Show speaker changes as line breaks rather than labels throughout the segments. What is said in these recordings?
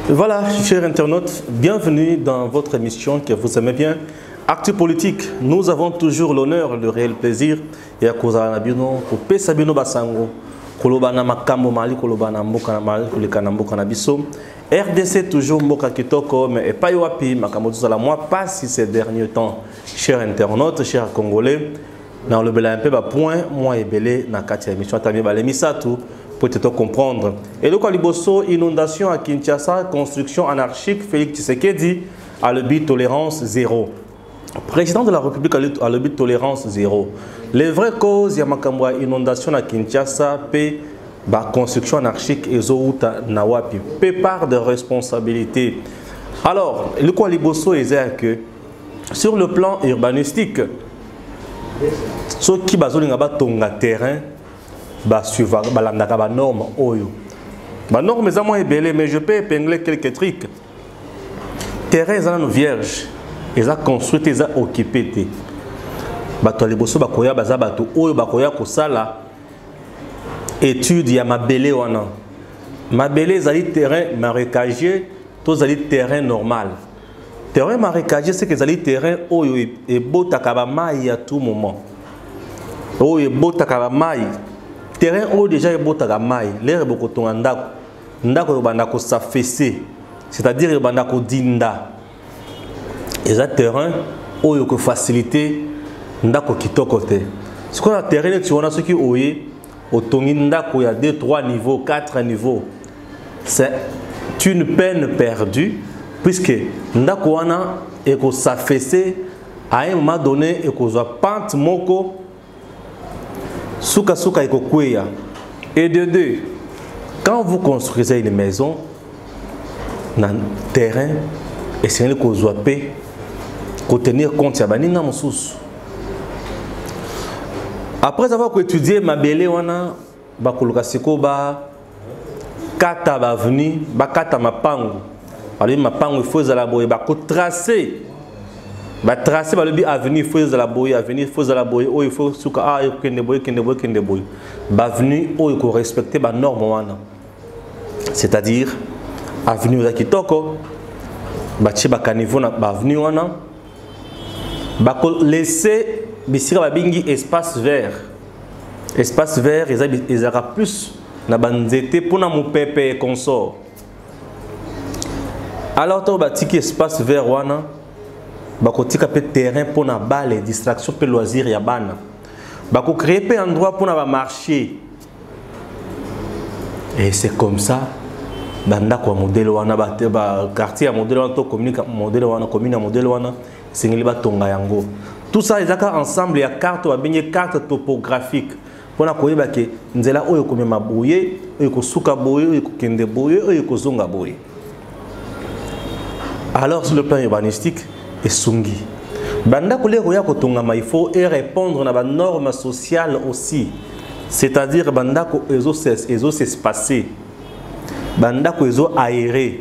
Voilà, chers internautes, bienvenue dans votre émission que vous aimez bien, Actu Politique. Nous avons toujours l'honneur, le réel plaisir, et à cause de la bino, pour Pesabino Basango, Kolobana Makambo Mali, Kolobana Mboka Mali, Kolekana Mboka Nabiso, RDC toujours Mboka Kitoko, mais pas Yoapi, Makambo Tuzala, moi pas si ces derniers temps, chers internautes, chers Congolais, dans le Bela un peu, point, moi et Belé, dans la émission, Tamé Balemisatu. Pour te comprendre. Et le Kaliboso, inondation à Kinshasa, construction anarchique, Félix Tshisekedi a le but tolérance zéro. Président de la République a le but tolérance zéro. Les vraies causes, Yamakambwa, inondation à Kinshasa, paix, construction anarchique et Zouta Nawapi, paix part de responsabilité. Alors, le Kaliboso est que sur le plan urbanistique, ceux qui ont tonga terrain, suivre la norme oyo. La norme est moins belle, mais je peux épingler quelques trucs. Terrain est vierge, ils ont construit, ils ont occupé. Bato liboso bakoya baza bato oyo bakoya kosala étude ya mabele wana. Mabele zali terrain marécageux, to zali terrain normal. Terrain marécageux c'est que zali terrain oyo e botaka ba mai à tout moment. Oyo e botaka ba mai. Terrain où déjà il y a mai, l'air est beaucoup de ndako. Ndako est s'affaisser, c'est-à-dire il y a dinda. Et ça terrain où il y a facilité ndako kitokote. Ce qu'on a terrain tu vois ceux qui oye au tongi ndako il y a 2, 3 niveaux, 4 niveaux. C'est une peine perdue puisque ndako wana est ko s'affaisser à un moment donné et ko soit pente moko. Souka souka eko. Et de deux, quand vous construisez une maison, dans le terrain, essayez de vous tenir compte de banina moussous. Après avoir étudié ma belle wana, bakuluka siko ba kata ba venu, ba kata mapangu. Alors mapangu il faut la boye, ba ko tracer. Tracer le but avenir, il faut la boye, avenir, il faut la boye, il faut souka ah il faut kende boye. Avenir, il faut respecter la norme. C'est-à-dire avenir za kitoko, bachi bakanivo na avenir wana, bako laisser bisira babingi espace vert. Espace vert, ils aura plus na banzete pour na mupepe et consort. Alors to batiki espace vert wana. Bakotika pe terrain pour na balle, distraction pe loisir ya bana. Bako créer pe endroit pour na marché. Et c'est comme ça banda kwa modèle wana ba quartier modèle wana to communique modèle wana commune modèle wana singeli ba tonga yango. Tout ça ils aka ensemble ya carte ba benye carte topographique. Pona koyeba ke nzela oyo komema boye, oyo ko suka boye, oyo ko kende boye, oyo ko zonga boye. Alors sur le plan urbanistique et sungi. Banda kule koya kotongama il faut répondre na ba normes sociales aussi. C'est-à-dire banda ko ezo s'espacer. Banda ko ezo aéré.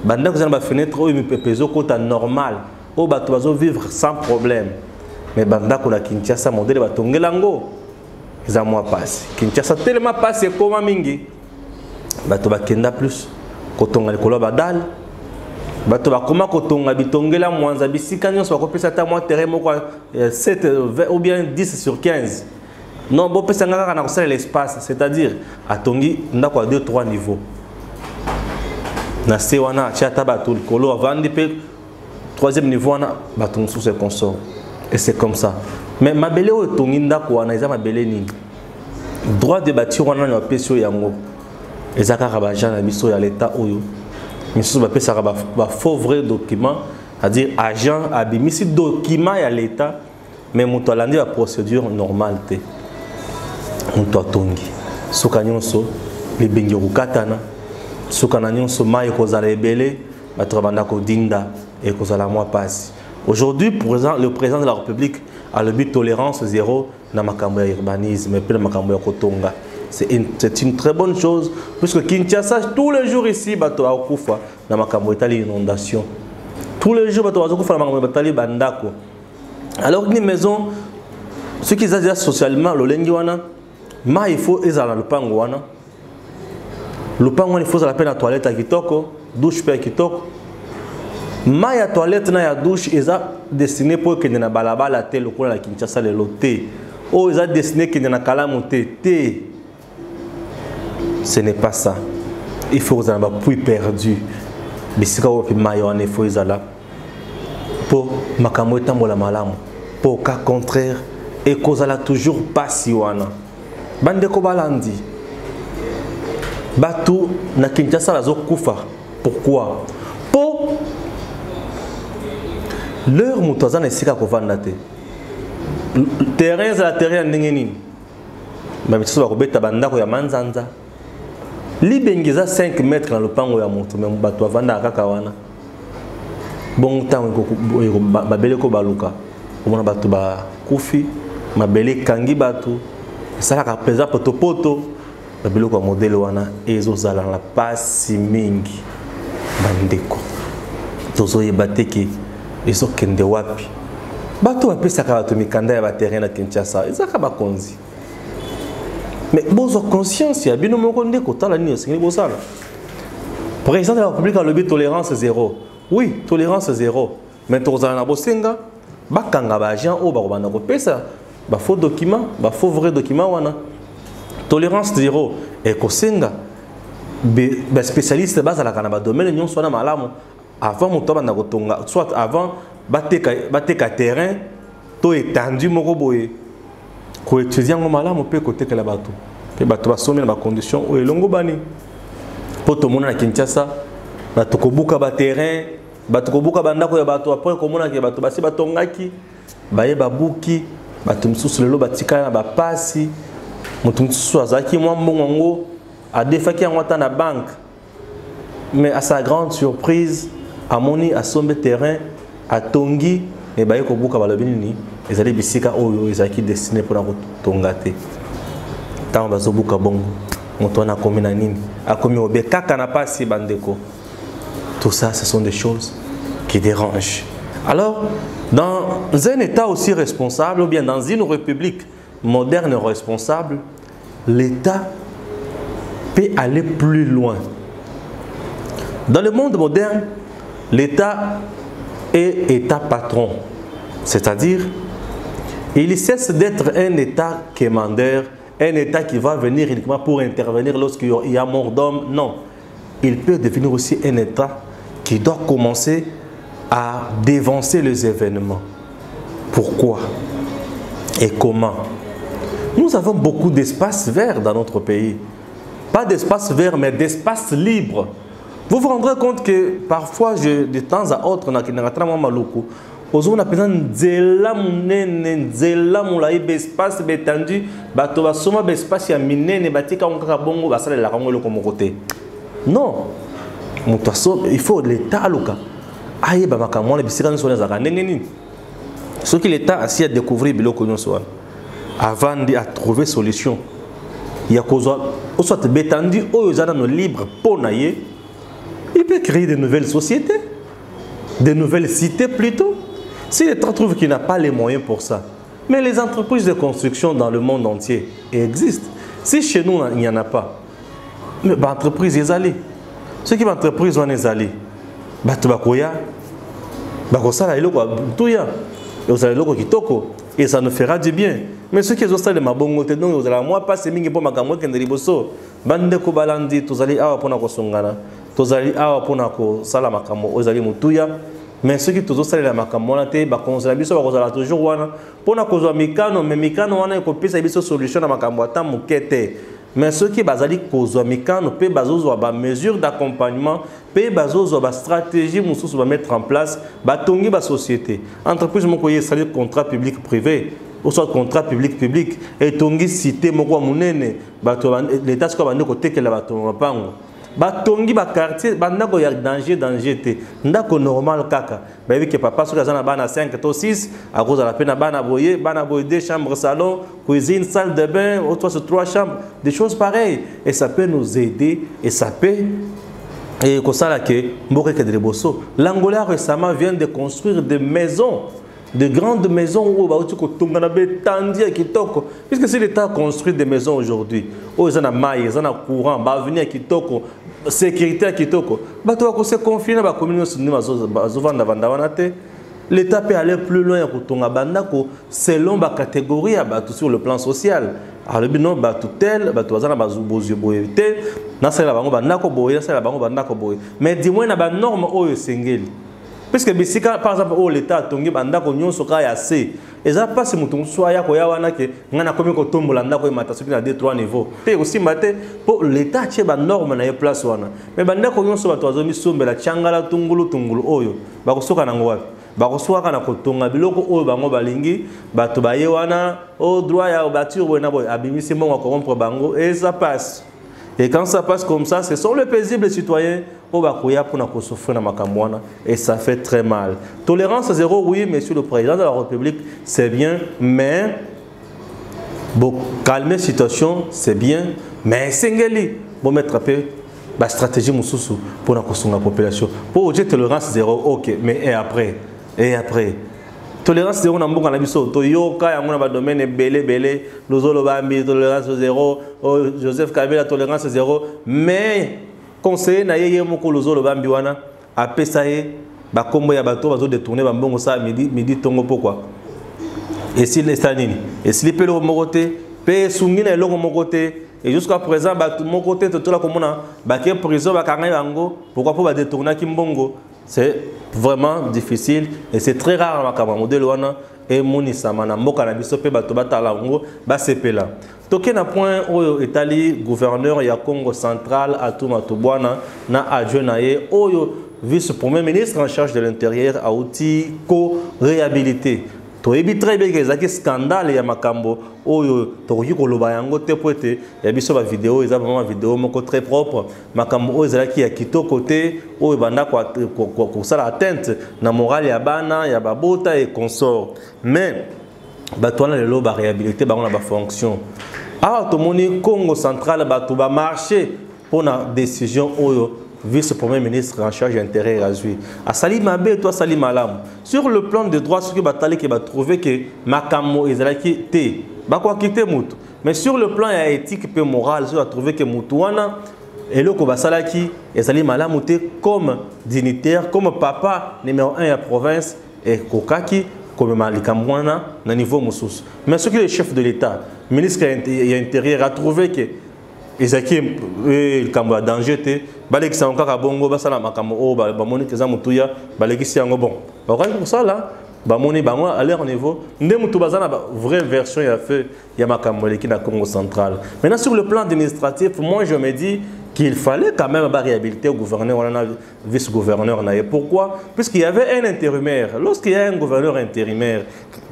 Banda ko za ba fenêtre o mi pepezo kota normal. O bato bazo vivre sans problème. Mais banda ko la Kinshasa modèle batongelango. Za moi passe. Kinshasa tellement passe comme mingi. Bato bakenda plus kotonga likolo badal. Bato bakoma kotonga bitongela mwanza bisika nyonso bakopesa ta mwa terrain moko 7 ou bien 10 sur 15. Non, bon pesa ngaka na kosala l'espace, c'est-à-dire atongi ndako à 2-3 niveaux. Na se wana chata bato likolo avandi pe 3e niveau wana bato sous ce consort. Et c'est comme ça. Mais mabele o tongi ndako wana eza mabele nini? Droit de bâtir wana na peso yango. Ezaka rabaja na biso ya l'état oyo. Mais si ça va faux vrai document, c'est-à-dire agent abimisi document à l'État, mais mon talandi la procédure normale te. On doit tongi. Sokanyonso les bengiru katana, sokananyonso mai kozala ebele, batrabanda ko dinda et kozala moi passe. Aujourd'hui, le président de la République a le but tolérance zéro na makambo ya urbanisme, mais pe na makambo ya kotonga. C'est une très bonne chose, puisque Kinshasa, tous les jours ici, bato a okufa na makambo etali inondation. Tous les jours, bato a okufa na makambo etali bandako. Alors une maison, ceux qui ont déjà socialement, le lengi wana, ma il faut ezala lupango wana. Lupango wana il faut la peine à toilette à kitoko, douche pe à kitoko. Ma ya toilette na ya douche eza destiné pour que na balabala te lokola la Kinshasa le loté. Oh eza destiné que na kalamu te. Ce n'est pas ça. Il faut que vous puits perdu. Bisika opi mayo en effet ezala. Pour makambo etambola malamu. Pour cas contraire et kozala toujours pas si wana. Bande ko balandi. Batu na Kinshasa la zokufa. Pourquoi? Pour leur moutazana esika kovanda te. Terrain za la terrain ndenge nini. Ba mitso ba kobeta bandako ya manzanza. Libengeza 5 mètres dans le pango ya moto même bato avanda kaka wana. Bon temps babele ko baluka. Omona bato ba kufi, mabele kangi bato. Sala ka pesa poto babele ko modèle wana ezo zala la pasi mingi. Bandeko. Tozo yebateki ezo kende wapi. Bato apesa ka bato mikanda ya ba terrain na Kinshasa. Ezaka ba konzi. Mais vous avez conscience, il y a bien un moment où vous avez le président de la République a le tolérance zéro. Oui, tolérance zéro. Mais vous avez un faux document, faux vrai document. Tolérance zéro. Et Kosenga, les spécialistes de base à la domaine, nous sommes avant soit avant, battre terrain, tout étendu, ko étudier ngo malamu pe côté que la bateau pe bateau basomé na condition o elongo bani poto mona na Kinshasa bato kobuka ba terrain bato kobuka bandako ya bato après komona ke bato basi batongaki baye babuki bato msusu lelo batika na ba pasi mutu msusu azaki mwa mbongo ngo adefaki yango ta na banque mais à sa grande surprise amoni asombe terrain atongi et baye kobuka balobi nini ezali bisika oyo ezaki destiné pour la tongate tant bazobuka bongo moto na komi na nini akomi obe kaka na pasi bandeko. Tout ça ce sont des choses qui dérangent. Alors dans un état aussi responsable ou bien dans une république moderne responsable, l'état peut aller plus loin. Dans le monde moderne, l'état est état patron, c'est-à-dire il cesse d'être un État commandeur, un État qui va venir uniquement pour intervenir lorsqu'il y a mort d'homme. Non. Il peut devenir aussi un État qui doit commencer à dévancer les événements. Pourquoi et comment? Nous avons beaucoup d'espaces verts dans notre pays. Pas d'espace vert, mais d'espace libre. Vous vous rendrez compte que parfois, de temps à autre, on a on a besoin de espace étendu, espace non, il faut l'État. Ce que l'État a essayé de découvrir avant de trouver solution. Il y a soit bétendu ou libre pour il peut créer de nouvelles sociétés, de nouvelles cités plutôt. Si l'État trouve qu'il n'a pas les moyens pour ça, mais les entreprises de construction dans le monde entier existent. Si chez nous il n'y en a pas, mais l'entreprise est allée. Ceux qui l'entreprise sont allés, et ça nous fera du bien. Mais ceux qui ont installé ma bonne côté, donc vous allez moi passer mingi pour ma gamme qui est riboso. Bande ko balandi, tous allez awa pona ko songana, tous allez awa pona ko sala makamo, vous allez mutuya. Mais ceux qui tous allez la makamo na te, ba konzala biso ba kozala toujours wana. Pona ko zo mikano, mais mikano wana ko pesa biso solution na makamo ata mukete. Mais ceux qui bazali kozwa mikano pe bazozo ba mesure d'accompagnement, pe bazozo ba stratégie mususu ba mettre en place, ba tongi ba société. Entreprise moko ye sali contrat public privé. Ou soit contrat public-public, et tongi cité moko munene, l'État soit bandé côté que la bato mapango. batongi ba quartier bandako ya danger te ndako normal kaka ba yebi que papa soki aza na bana 5 to 6 à cause de la peine bana boye 2 chambres salon cuisine salle de bain autre sur 3 chambres des choses pareilles et ça peut nous aider et ça peut et comme ça là que mboka ke de bosso l'Angola récemment vient de construire des maisons, de grandes maisons où puisque si l'État construit des maisons aujourd'hui, où ils ont un maille, ils ont un courant, bah venir à Kitoko, sécurité à Kitoko, bah tu vas se confier dans la communauté, l'État peut aller plus loin selon la catégorie sur le plan social. Alors le non bah tout tel bah tu vas na mais dis-moi na ba norme oyo sengeli. Puisque bisika par exemple au l'état tongi bandako nyonso ka ya C eza pas se mutu soit ya ko ya wana ke ngana komi ko tombola ndako e mata soki na 2-3 niveaux te aussi mate pour l'état che ba norme na ye place wana mais bandako nyonso ba tozo misombela changala tungulu oyo ba kosoka nango wapi ba kosoka na kotonga biloko oyo bango balingi bato ba ye wana au droit ya bâtir wena boy abimisi mbongo ko rompre bango et ça passe. Et quand ça passe comme ça, ce sont les paisibles citoyens et ça fait très mal. Tolérance zéro, oui, monsieur le président de la République, c'est bien, mais bon, calmer la situation, c'est bien, mais c'est bon mettre un peu la stratégie pour la population. Pour dire tolérance zéro, ok, mais et après? Et après? Tolérance zéro, on a biso Toyoka, on a domaine belé, Lozolo Bambi, tolérance zéro, Joseph Kabila, tolérance zéro, mais conseiller na yeye moko Lozolo Bambi wana apesa ye ba kombo ya bato bazo détourner ba mbongo sa midi tongo pourquoi et si les stanini et si pelo mokote pe sungi na eloko mokote et jusqu'à présent ba mon côté to la komona ba ke prison ba kanga yango pourquoi pour ba détourner ki mbongo. C'est vraiment difficile et c'est très rare makama modèle wana et monisa mana mboka na biso pe bato batala ngo ba sepela. Toké na point oyo etali gouverneur ya Congo central Atuma Tubwana na adjoint oyo vice-premier ministre en charge de l'intérieur a outil ko réhabilité. Toyebi très bien que zaki scandale ya makambo oyo tokoki koloba yango te poete ya biso ba vidéo eza vraiment vidéo moko très propre makambo oyo zaki ya kitoko te oyo banda ko sala atteinte na morale ya bana ya babota et consort mais bato wana lelo ba réhabilité bango na ba fonction. Ah tomoni Congo central bato ba marché pour na décision oyo vice-premier ministre en charge d'intérêt gratuit. À Salim Abe, toi Salim Malam. Sur le plan de droit, ce que Batali qui va trouver que Makamo Ezalaki T, Bakwa quitter Moutou. Mais sur le plan éthique et moral, je vais trouver que Moutouana et le Kobasalaki et Salim Malam comme dignitaire, comme papa numéro 1 à la province et Kokaki comme Malikamwana na niveau Moussous. Mais ce qui est le chef de l'État, ministre de l'Intérieur a trouvé que Ezaki le Kambo danger baleki sa encore bongo basala makamo o ba moni keza mutuya baleki si yango bon ba kwa pour ça là ba moni ba moi à leur niveau ndé mutu bazana vraie version ya fait ya makamo leki na Congo central. Maintenant sur le plan administratif moi je me dis qu'il fallait quand même réhabiliter au gouverneur ou vice-gouverneur. Pourquoi? Puisqu'il y avait un intérimaire. Lorsqu'il y a un gouverneur intérimaire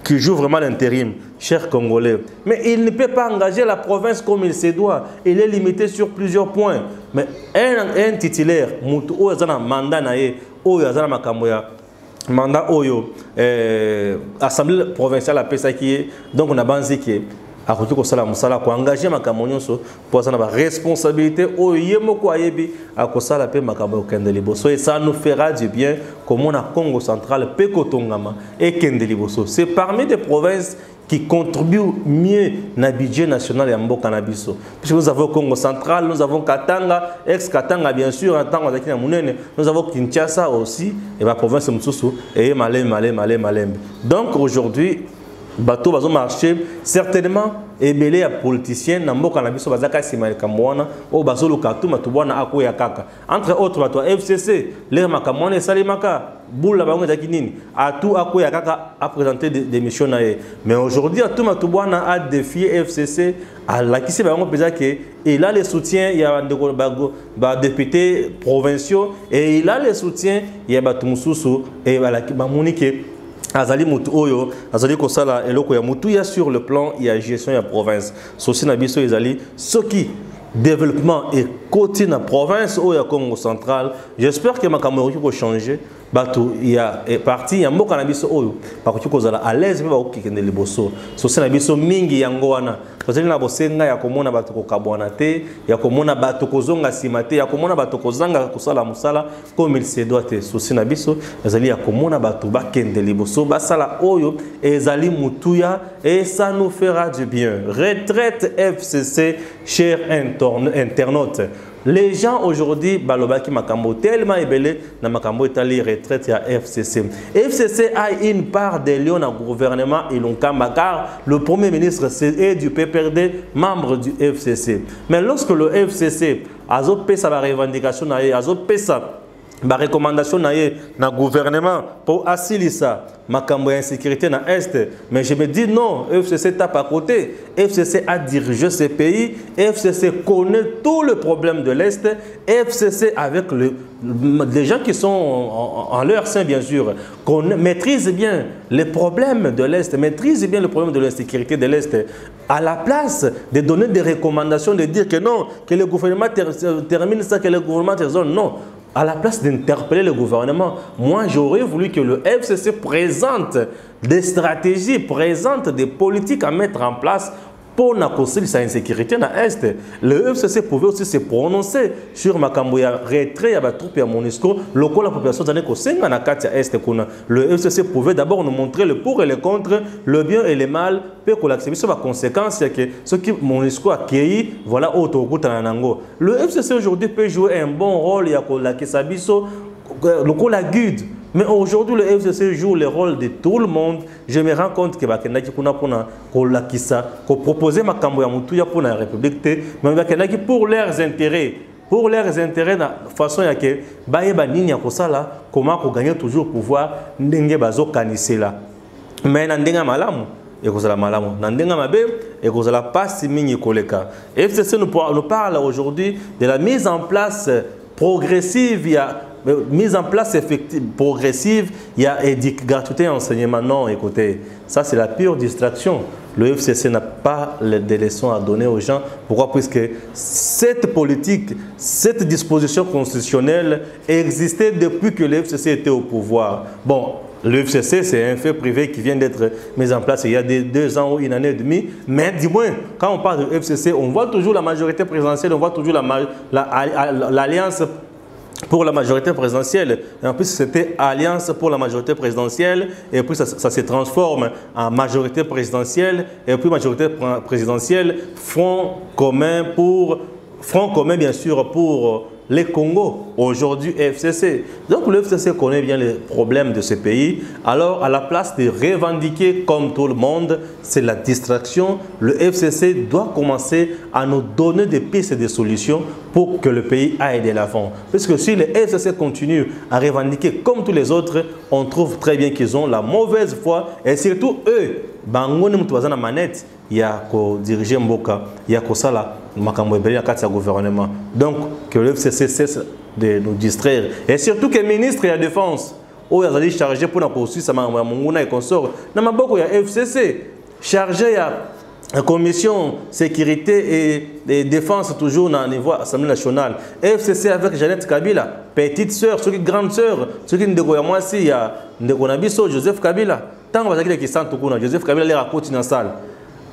qui joue vraiment l'intérim, chers Congolais, mais il ne peut pas engager la province comme il se doit. Il est limité sur plusieurs points. Mais un titulaire, mandat oyo assemblée provinciale a pesa qui est donc on a banzi qui est à côté de ça pour engager ma camonionso pour ça la responsabilité au yemoko ayebi à cause la paix makabo kendeliboso et ça nous fera du bien comme on a Congo central pekotongama et kendeliboso. C'est parmi des provinces qui contribuent mieux au budget national et à Mboka Nabiso. Puisque nous avons Congo central, nous avons Katanga, ex-Katanga bien sûr, en tant que nous avons Kinshasa aussi, et la province de Moussoussou, et Malem. Donc aujourd'hui, bateau bazo marché certainement ebelé ya politicien na mboka na biso bazaka sima kamwana o bazolo katuma tubwana akoya kaka entre autres bato FCC les makamwana et salimaka boula bango zaki nini atu akoya kaka a présenté des missions nae mais aujourd'hui atuma tubwana a défié FCC à la qui se bango pesa que il a le soutien il y a ba députés provinciaux et il a le soutien il y a batumususu et la ba monike Azali mutu oyo azali kosala eloko ya mutu ya sur le plan ya gestion ya province sosi na biso ezali soki développement et côté dans la province ou la Congo central. J'espère que ma caméra va changer. Il y a parti, il y a beaucoup de oyo parce que à l'aise mais beaucoup qui ne les bosso. So c'est na biso mingi yangoana. Parce que na bosenga ya komona bato ko kabwana te, ya komona bato ko zonga simate, ya komona bato ko zanga kusala musala comme il se doit te. So c'est na biso ezali ya komona bato ba kende liboso basala oyo ezali mutuya et ça nous fera du bien. Retraite FCC, chers internautes. Les gens aujourd'hui, balobaki makambo tellement ébélé na makambo itali retraite à FCC. FCC a une part des lions au gouvernement et l'onkamba car le premier ministre est du PPRD, membre du FCC. Mais lorsque le FCC a fait sa revendication, a fait sa recommandation dans le gouvernement pour assurer ça, makambo insécurité dans l'Est. Mais je me dis non, FCC tape à côté. FCC a dirigé ce pays. FCC connaît tous les problèmes de l'Est. FCC avec les gens qui sont en leur sein, bien sûr, maîtrise bien les problèmes de l'Est, maîtrise bien le problème de l'insécurité de l'Est. À la place de donner des recommandations, de dire que non, que le gouvernement termine ça, que le gouvernement termine, non. À la place d'interpeller le gouvernement, moi j'aurais voulu que le FCC présente des stratégies, présente des politiques à mettre en place pour n'accoster sa insécurité dans l'Est. Le FCC pouvait aussi se prononcer sur Makamboya retrait à la troupe à Monisco, le coup la population d'année qu'au na Katia Est. Le FCC pouvait d'abord nous montrer le pour et le contre, le bien et le mal, puis qu'on l'accepte sur la conséquence, c'est que ce qui Monisco a accueilli, voilà autre goût en Anango. Le FCC aujourd'hui peut jouer un bon rôle, il y a la Kesabiso, le coup la guide. Mais aujourd'hui, le FCC joue le rôle de tout le monde. Je me rends compte que proposer ma cambo pour la République, mais pour leurs intérêts. Pour leurs intérêts, de façon à que comment gagner toujours pouvoir, mais ndenga malamu et que malamu ndenga mabe et que la passe mingi koleka. FCC nous parle aujourd'hui de la mise en place progressive, il y a mise en place effective, progressive, il y a gratuité enseignement. Non, écoutez, ça c'est la pure distraction. Le FCC n'a pas des leçons à donner aux gens. Pourquoi? Puisque cette politique, cette disposition constitutionnelle existait depuis que le FCC était au pouvoir. Bon, le FCC, c'est un fait privé qui vient d'être mis en place il y a 2 ans ou 1 année et demie. Mais du moins, quand on parle de FCC, on voit toujours la majorité présidentielle, on voit toujours l'alliance pour la majorité présidentielle. Et en plus, c'était Alliance pour la majorité présidentielle. Et puis, ça se transforme en majorité présidentielle. Et puis, majorité présidentielle, Front commun, bien sûr, pour les Congo. Aujourd'hui, FCC. Donc, le FCC connaît bien les problèmes de ce pays. Alors, à la place de revendiquer comme tout le monde, c'est la distraction. Le FCC doit commencer à nous donner des pistes et des solutions pour que le pays aille de l'avant. Parce que si le FCC continue à revendiquer comme tous les autres, on trouve très bien qu'ils ont la mauvaise foi. Et surtout, eux, na manette, il y a qu'à diriger Mboka, il y a qu'à ça gouvernement. Donc, que le FCC cesse de nous distraire. Et surtout que le ministre de la Défense, où il a chargé pour la poursuite, ça m'a et consort. Il y a FCC chargé à la commission sécurité et défense toujours dans le niveau Assemblée nationale. FCC avec Jeannette Kabila, petite sœur, ceux qui grande sœur, ceux qui ne dégoûtent moi aussi, il y a Joseph Kabila. Tant que vous avez qui Joseph Kabila les raconte dans la salle.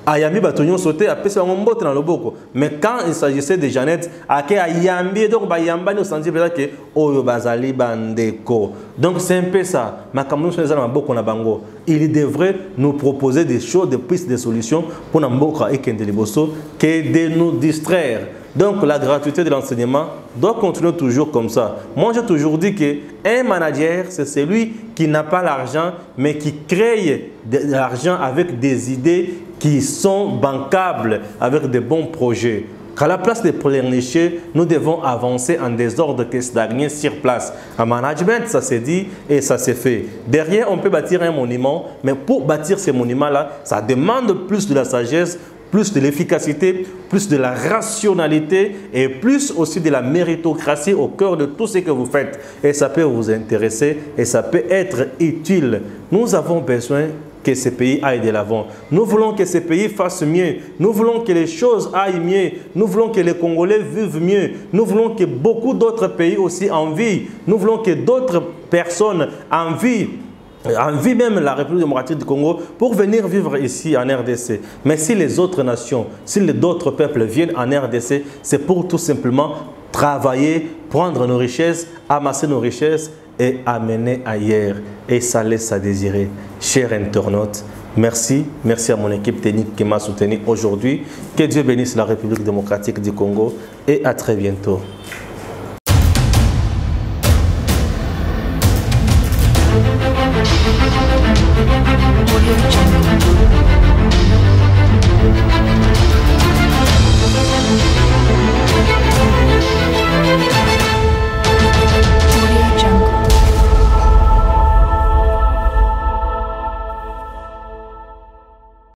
Ayambi batonyon sauté a pesa ngombote dans le boko. Mais quand il s'agissait de Jeannette, ake ayambi donc ba yamba no senti peut-être que oyo bazali bandeko. Donc c'est un peu ça. Makamno sur les boko na bango. Il devrait nous proposer des choses, des pistes, des solutions pour Namboka et Kendeliboso que de nous distraire. Donc la gratuité de l'enseignement doit continuer toujours comme ça. Moi j'ai toujours dit qu'un manager c'est celui qui n'a pas l'argent mais qui crée de l'argent avec des idées qui sont bancables, avec de bons projets. Qu'à la place de pleurnicher, nous devons avancer en désordre que stagner sur place. En management, ça s'est dit et ça s'est fait. Derrière, on peut bâtir un monument, mais pour bâtir ces monuments-là, ça demande plus de la sagesse, plus de l'efficacité, plus de la rationalité et plus aussi de la méritocratie au cœur de tout ce que vous faites. Et ça peut vous intéresser et ça peut être utile. Nous avons besoin que ce pays aille de l'avant. Nous voulons que ce pays fasse mieux. Nous voulons que les choses aillent mieux. Nous voulons que les Congolais vivent mieux. Nous voulons que beaucoup d'autres pays aussi envient. Nous voulons que d'autres personnes envient même la République démocratique du Congo pour venir vivre ici en RDC. Mais si les autres nations, si d'autres peuples viennent en RDC, c'est pour tout simplement travailler, prendre nos richesses, amasser nos richesses et amener ailleurs. Et ça laisse à désirer. Chers internautes, merci. Merci à mon équipe technique qui m'a soutenu aujourd'hui. Que Dieu bénisse la République démocratique du Congo et à très bientôt.